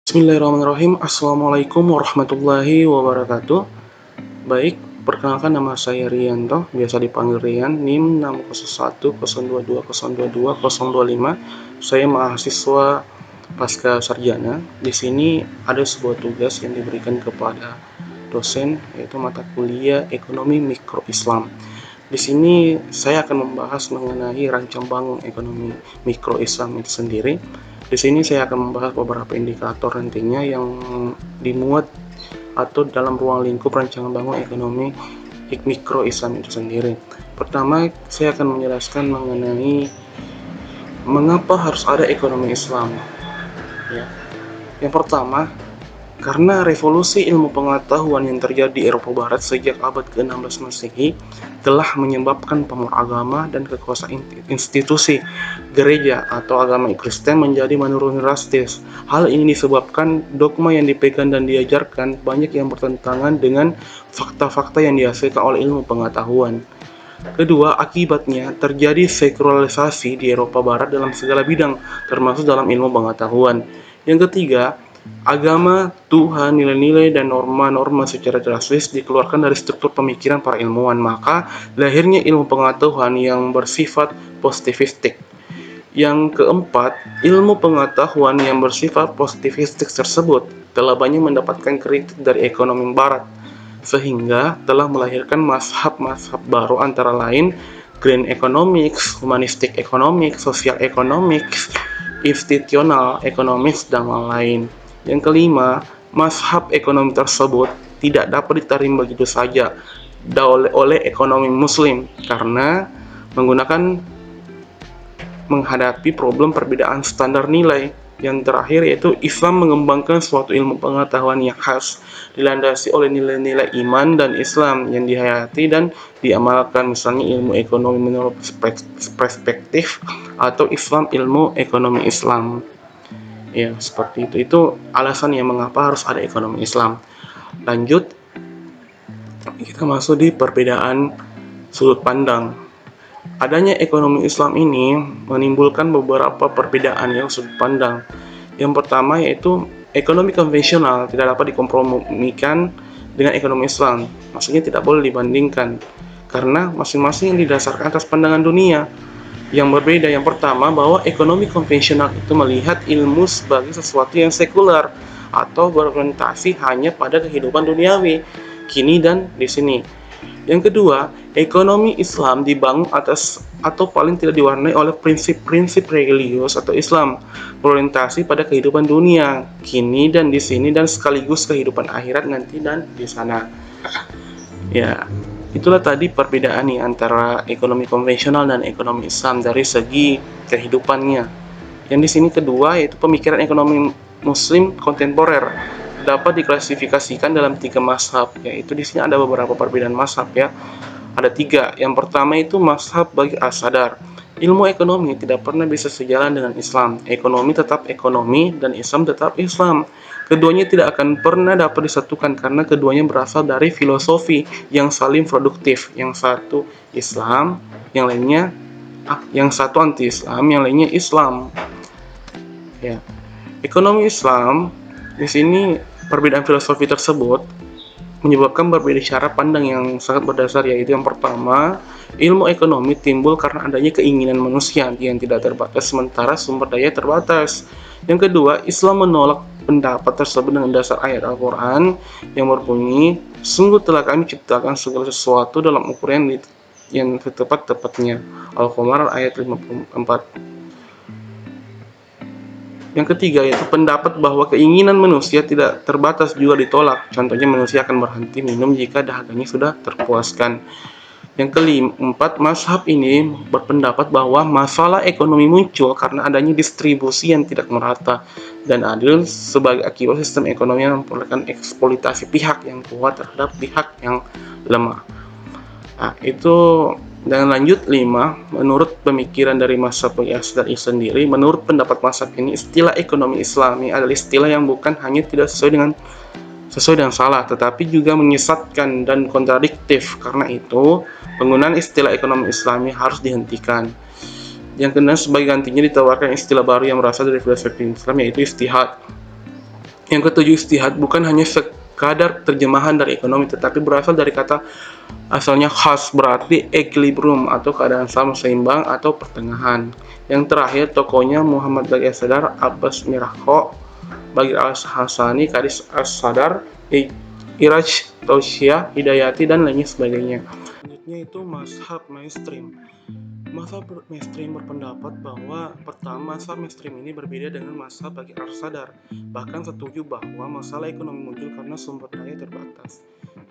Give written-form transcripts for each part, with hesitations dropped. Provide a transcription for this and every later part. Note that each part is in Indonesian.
Bismillahirrahmanirrahim. Assalamualaikum warahmatullahi wabarakatuh. Baik, perkenalkan nama saya Rianto, biasa dipanggil Rian, NIM 6010220220025. Saya mahasiswa pasca sarjana. Di sini ada sebuah tugas yang diberikan kepada dosen, yaitu mata kuliah Ekonomi Mikro Islam. Di sini saya akan membahas mengenai rancang bangun ekonomi mikro Islam itu sendiri. Di sini saya akan membahas beberapa indikator nantinya yang dimuat atau dalam ruang lingkup rancangan bangun ekonomi mikro Islam itu sendiri. Pertama, saya akan menjelaskan mengenai mengapa harus ada ekonomi Islam. Ya. Yang pertama, karena revolusi ilmu pengetahuan yang terjadi di Eropa Barat sejak abad ke-16 Masehi telah menyebabkan pamor agama dan kekuasaan institusi gereja atau agama Kristen menjadi menurun drastis. Hal ini disebabkan dogma yang dipegang dan diajarkan banyak yang bertentangan dengan fakta-fakta yang dihasilkan oleh ilmu pengetahuan. Kedua, akibatnya terjadi sekularisasi di Eropa Barat dalam segala bidang, termasuk dalam ilmu pengetahuan. Yang ketiga, agama, Tuhan, nilai-nilai, dan norma-norma secara drastis dikeluarkan dari struktur pemikiran para ilmuwan, maka lahirnya ilmu pengetahuan yang bersifat positivistik. Yang keempat, ilmu pengetahuan yang bersifat positivistik tersebut telah banyak mendapatkan kritik dari ekonomi barat, sehingga telah melahirkan mazhab-mazhab baru antara lain Green Economics, Humanistic Economics, Social Economics, Institutional Economics, dan lain-lain. Yang kelima, mazhab ekonomi tersebut tidak dapat diterima begitu saja oleh ekonomi muslim karena menghadapi problem perbedaan standar nilai. Yang terakhir yaitu Islam mengembangkan suatu ilmu pengetahuan yang khas, dilandasi oleh nilai-nilai iman dan Islam yang dihayati dan diamalkan, misalnya ilmu ekonomi menurut perspektif atau Islam ilmu ekonomi Islam. Ya, seperti itu. Itu alasan yang mengapa harus ada ekonomi Islam. Lanjut, kita masuk di perbedaan sudut pandang. Adanya ekonomi Islam ini menimbulkan beberapa perbedaan yang sudut pandang. Yang pertama yaitu ekonomi konvensional tidak dapat dikompromikan dengan ekonomi Islam. Maksudnya tidak boleh dibandingkan karena masing-masing didasarkan atas pandangan dunia yang berbeda. Yang pertama, bahwa ekonomi konvensional itu melihat ilmu sebagai sesuatu yang sekuler atau berorientasi hanya pada kehidupan duniawi, kini dan di sini. Yang kedua, ekonomi Islam dibangun atas atau paling tidak diwarnai oleh prinsip-prinsip religius atau Islam, berorientasi pada kehidupan dunia, kini dan di sini, dan sekaligus kehidupan akhirat nanti dan di sana. Ya, itulah tadi perbedaan nih antara ekonomi konvensional dan ekonomi Islam dari segi kehidupannya. Yang di sini kedua yaitu pemikiran ekonomi Muslim kontemporer dapat diklasifikasikan dalam 3 mazhab, yaitu di sini ada beberapa perbedaan mazhab ya. Ada 3. Yang pertama itu mazhab bagi as-sadar. Ilmu ekonomi tidak pernah bisa sejalan dengan Islam. Ekonomi tetap ekonomi dan Islam tetap Islam. Keduanya tidak akan pernah dapat disatukan karena keduanya berasal dari filosofi yang saling produktif. Yang satu Islam, yang satu anti-Islam, yang lainnya Islam. Ya. Ekonomi Islam di sini perbedaan filosofi tersebut menyebabkan berbeda cara pandang yang sangat berdasar, yaitu yang pertama, ilmu ekonomi timbul karena adanya keinginan manusia yang tidak terbatas sementara sumber daya terbatas. Yang kedua, Islam menolak pendapat tersebut dengan dasar ayat Al-Quran yang berbunyi, sungguh telah kami ciptakan segala sesuatu dalam ukuran yang tepat-tepatnya. Al-Qamar ayat 54. Yang ketiga yaitu pendapat bahwa keinginan manusia tidak terbatas juga ditolak. Contohnya manusia akan berhenti minum jika dahaganya sudah terpuaskan. Yang keempat, mazhab ini berpendapat bahwa masalah ekonomi muncul karena adanya distribusi yang tidak merata dan adil sebagai akibat sistem ekonomi yang memperolehkan eksploitasi pihak yang kuat terhadap pihak yang lemah. Nah, itu. Dan lanjut 5, menurut pemikiran dari mazhab As-Sadari sendiri, menurut pendapat mazhab ini, istilah ekonomi Islami adalah istilah yang bukan hanya tidak sesuai dengan salah, tetapi juga menyesatkan dan kontradiktif. Karena itu, penggunaan istilah ekonomi Islami harus dihentikan. Yang kedua, sebagai gantinya ditawarkan istilah baru yang berasal dari filosofi Islam, yaitu ijtihad. Yang ketujuh, istihad bukan hanya sekadar terjemahan dari ekonomi, tetapi berasal dari kata asalnya khas, berarti equilibrium atau keadaan sama, seimbang atau pertengahan. Yang terakhir, tokohnya Muhammad Baqi As-Sadar, Abbas Mirako, Bagir Al-Hasani, Kadis As-Sadar, Iraj Tausyah, Hidayati, dan lainnya sebagainya. Selanjutnya itu mazhab mainstream. Mazhab mainstream berpendapat bahwa pertama, mazhab mainstream ini berbeda dengan mazhab Bagir Al-Sadar. Bahkan setuju bahwa masalah ekonomi muncul karena sumber daya terbatas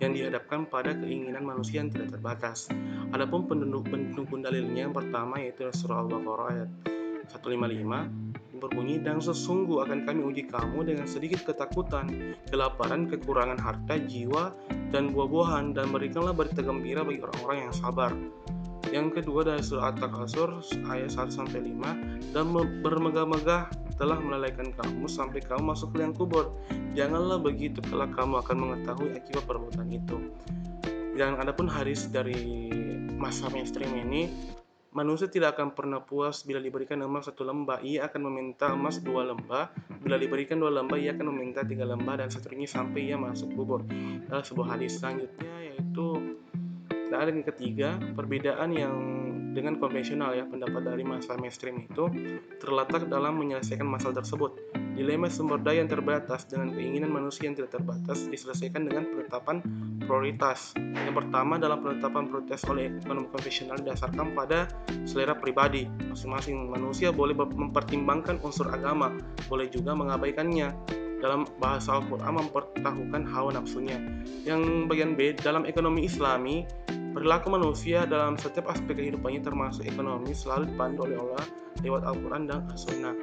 yang dihadapkan pada keinginan manusia yang tidak terbatas. Adapun pendukung dalilnya yang pertama yaitu surah Al-Baqarah ayat 155 berbunyi, dan sesungguh akan kami uji kamu dengan sedikit ketakutan, kelaparan, kekurangan harta, jiwa, dan buah-buahan, dan berikanlah berita gembira bagi orang-orang yang sabar. Yang kedua dari surah At-Takasur ayat 1-5, dan bermegah-megah telah melalaikan kamu sampai kamu masuk ke liang kubur. Janganlah begitu, kelak kamu akan mengetahui akibat perbuatan itu. Dan adapun hadis dari masa mainstream ini, manusia tidak akan pernah puas bila diberikan emas 1 lembah, ia akan meminta emas 2 lembah. Bila diberikan 2 lembah, ia akan meminta 3 lembah, dan seterusnya sampai ia masuk kubur. Dalam sebuah hadis selanjutnya yaitu ada yang ketiga, perbedaan yang dengan konvensional ya, pendapat dari masa mainstream itu terletak dalam menyelesaikan masalah tersebut. Dilema sumber daya yang terbatas dengan keinginan manusia yang tidak terbatas diselesaikan dengan penetapan prioritas. Yang pertama, dalam penetapan prioritas oleh ekonomi konvensional didasarkan pada selera pribadi. Masing-masing manusia boleh mempertimbangkan unsur agama, boleh juga mengabaikannya. Dalam bahasa Al-Quran mempertahukan hawa nafsunya. Yang bagian B, dalam ekonomi Islami, perilaku manusia dalam setiap aspek kehidupannya termasuk ekonomi selalu dipandu oleh Allah lewat Al-Quran dan As-Sunnah.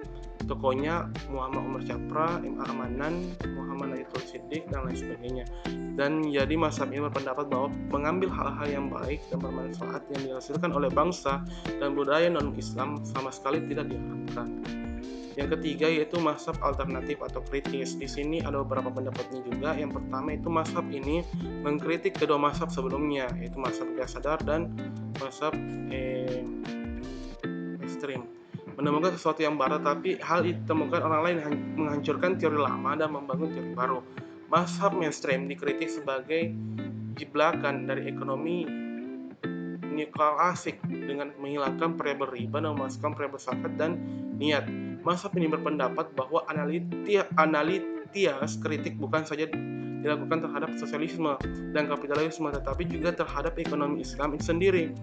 Tokohnya Muhammad Umar Chapra, M.A. Amanan, Muhammad Naidul Siddiq, dan lain sebagainya. Dan jadi mazhab ini berpendapat bahwa mengambil hal-hal yang baik dan bermanfaat yang dihasilkan oleh bangsa dan budaya non-Islam sama sekali tidak diharamkan. Yang ketiga yaitu mazhab alternatif atau kritis. Di sini ada beberapa pendapatnya juga. Yang pertama itu mazhab ini mengkritik kedua mazhab sebelumnya, yaitu mazhab Al-Sadar dan mazhab ekstrim. Menemukan sesuatu yang baru, tapi hal itu ditemukan orang lain menghancurkan teori lama dan membangun teori baru. Mazhab mainstream dikritik sebagai jiblakan dari ekonomi neoklasik dengan menghilangkan variabel riba dan memasukkan variabel zakat dan niat. Mazhab ini berpendapat bahwa analitias kritik bukan saja dilakukan terhadap sosialisme dan kapitalisme, tetapi juga terhadap ekonomi Islam itu sendiri.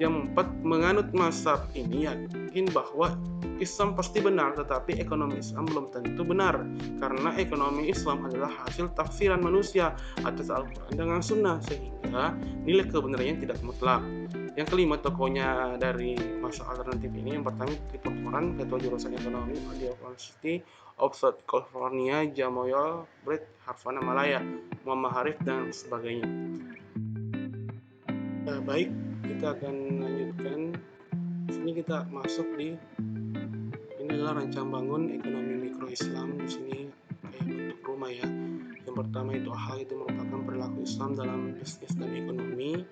Yang empat, menganut mazhab ini yakin bahwa Islam pasti benar, tetapi ekonomi Islam belum tentu benar, karena ekonomi Islam adalah hasil tafsiran manusia atas Al-Quran dengan Sunnah, sehingga nilai kebenarannya tidak mutlak. Yang kelima, tokohnya dari masa alternatif ini, yang pertama Clifford Moran, ketua jurusan ekonomi di University of South California, Jamoyo, Brett, Harvana Malaya, Muhammad Harif, dan sebagainya. Baik, kita akan lanjutkan. Sini kita masuk di ini adalah rancang bangun ekonomi mikro Islam. Di sini kayak bentuk rumah ya. Yang pertama itu hal itu merupakan perilaku Islam dalam bisnis dan ekonomi.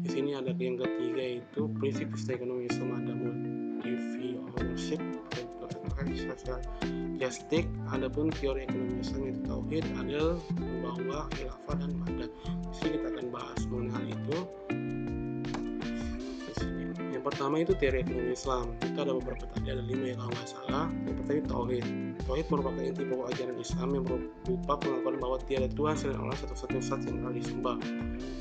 Di sini ada yang ketiga yaitu prinsip ekonomi Islam, ada multi ownership, social justice. Adapun teori ekonomi Islam itu tauhid, adil, bahwa khilafah dan madah. Di sini kita akan bahas mengenai hal itu. Yang pertama itu teori ekonomi Islam. Itu ada beberapa tadi, ada 5 yang kalau nggak salah. Yang pertama itu tauhid. Tauhid merupakan inti pokok ajaran Islam yang berupa pengakuan bahwa tiada Tuhan selain Allah, satu-satunya zat yang berhak disembah.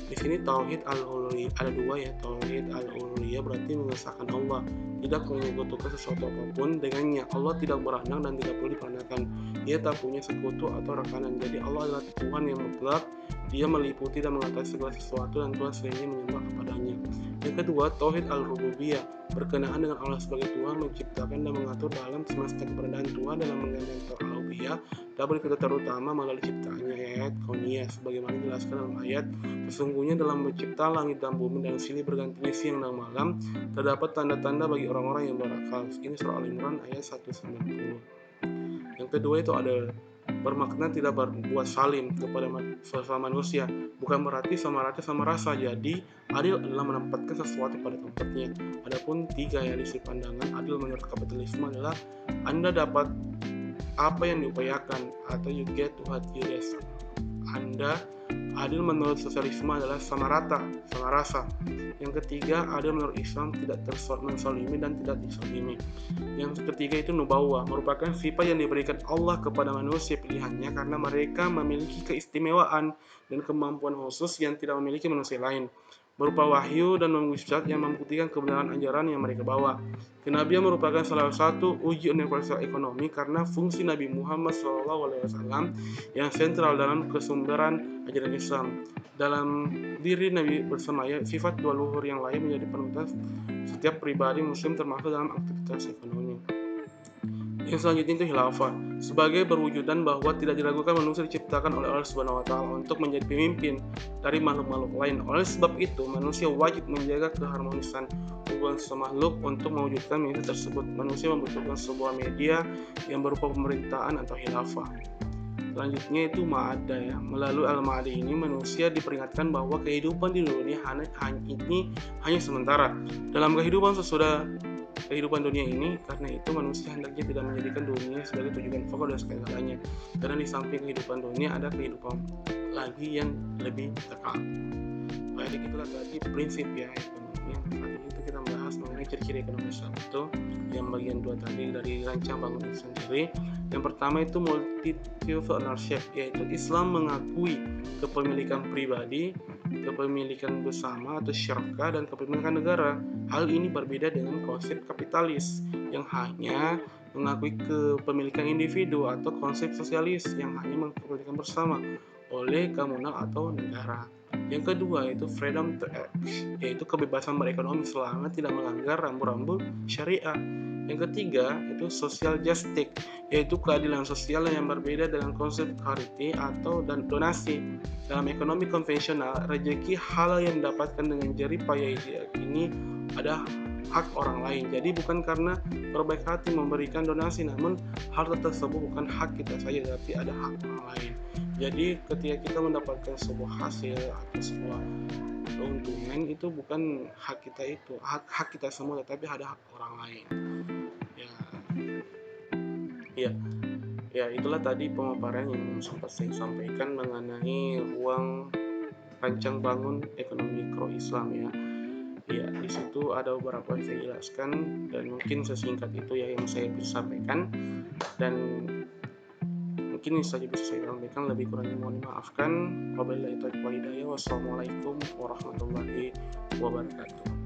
Di sini tauhid al-uluhiyah ada 2 ya. Tauhid al-uluhiyah berarti mengesahkan Allah, tidak menyekutukan sesuatu apapun dengannya. Allah tidak beranak dan tidak perlu diperanakan. Dia tak punya sekutu atau rekanan. Jadi Allah adalah Tuhan yang mutlak. Dia meliputi dan mengatasi segala sesuatu, dan Tuhan selainnya menyembah kepadanya. Yang kedua, tauhid al-rububiyah, berkenaan dengan Allah sebagai Tuhan, menciptakan dan mengatur dalam semesta keberadaan Tuhan dalam menggandeng al-rububiyah dan berikut terutama melalui ciptaannya, ayat kauniyah sebagaimana dijelaskan dalam ayat, sesungguhnya dalam mencipta langit dan bumi dan silih bergantinya siang dan malam terdapat tanda-tanda bagi orang-orang yang berakal. Ini surah Al-Imran ayat 190. Yang kedua itu ada bermakna tidak berbuat salim kepada sesama manusia, bukan berarti sama rasa. Jadi adil adalah menempatkan sesuatu pada tempatnya. Adapun 3 ya, di pandangan adil menurut kapitalisme adalah Anda dapat apa yang diupayakan, atau you get what you risk. Anda adil menurut sosialisme adalah sama rata, sama rasa. Yang ketiga, adil menurut Islam tidak menzalimi dan tidak dizalimi. Yang ketiga itu nubawa, merupakan sifat yang diberikan Allah kepada manusia pilihannya karena mereka memiliki keistimewaan dan kemampuan khusus yang tidak memiliki manusia lain, berupa wahyu dan mukjizat yang membuktikan kebenaran ajaran yang mereka bawa. Kenabian merupakan salah satu uji universal ekonomi karena fungsi Nabi Muhammad SAW yang sentral dalam kesumberan ajaran Islam. Dalam diri Nabi bersemaya sifat dua luhur yang lain menjadi penuntut setiap pribadi muslim termasuk dalam aktivitas ekonomi. Yang selanjutnya itu khilafah, sebagai perwujudan bahwa tidak diragukan manusia diciptakan oleh Allah Subhanahu wa taala untuk menjadi pemimpin dari makhluk-makhluk lain. Oleh sebab itu, manusia wajib menjaga keharmonisan hubungan sesama makhluk untuk mewujudkan misi tersebut. Manusia membutuhkan sebuah media yang berupa pemerintahan atau khilafah. Selanjutnya itu ma'ada ya. Melalui al-ma'ada ini manusia diperingatkan bahwa kehidupan di dunia hanya sementara. Dalam kehidupan sesudah kehidupan dunia ini, karena itu manusia hendaknya tidak menjadikan dunia sebagai tujuan pokok dan segalanya. Karena di samping kehidupan dunia ada kehidupan lagi yang lebih kekal. Jadi itulah tadi prinsip ya ekonomi. Kali itu kita bahas mengenai ciri-ciri ekonomi Islam itu yang bagian dua tadi dari rancang bangun itu sendiri. Yang pertama itu multitude ownership, yaitu Islam mengakui kepemilikan pribadi, kepemilikan bersama atau syirka, dan kepemilikan negara. Hal ini berbeda dengan konsep kapitalis yang hanya mengakui kepemilikan individu atau konsep sosialis yang hanya mengkepemilikan bersama oleh komunal atau negara. Yang kedua yaitu freedom to act, yaitu kebebasan berekonomi selama tidak melanggar rambu-rambu syariah. Yang ketiga itu social justice, yaitu keadilan sosial yang berbeda dengan konsep charity atau donasi. Dalam ekonomi konvensional, rezeki halal yang didapatkan dengan jerih payah ini ada hak orang lain. Jadi bukan karena berbaik hati memberikan donasi, namun hal tersebut bukan hak kita saja, tapi ada hak orang lain. Jadi ketika kita mendapatkan sebuah hasil atau sebuah keuntungan, itu bukan hak kita, itu hak kita semua, tetapi ada hak orang lain. Ya, itulah tadi pemaparan yang sempat saya sampaikan mengenai ruang rancang bangun ekonomi mikro Islam ya. Ya, di situ ada beberapa yang saya jelaskan dan mungkin sesingkat itu ya yang saya bisa sampaikan, dan mungkin ini saja bisa saya sampaikan, lebih kurangnya mohon dimaafkan. Wabillahi taufiq wal hidayah. Wassalamualaikum warahmatullahi wabarakatuh.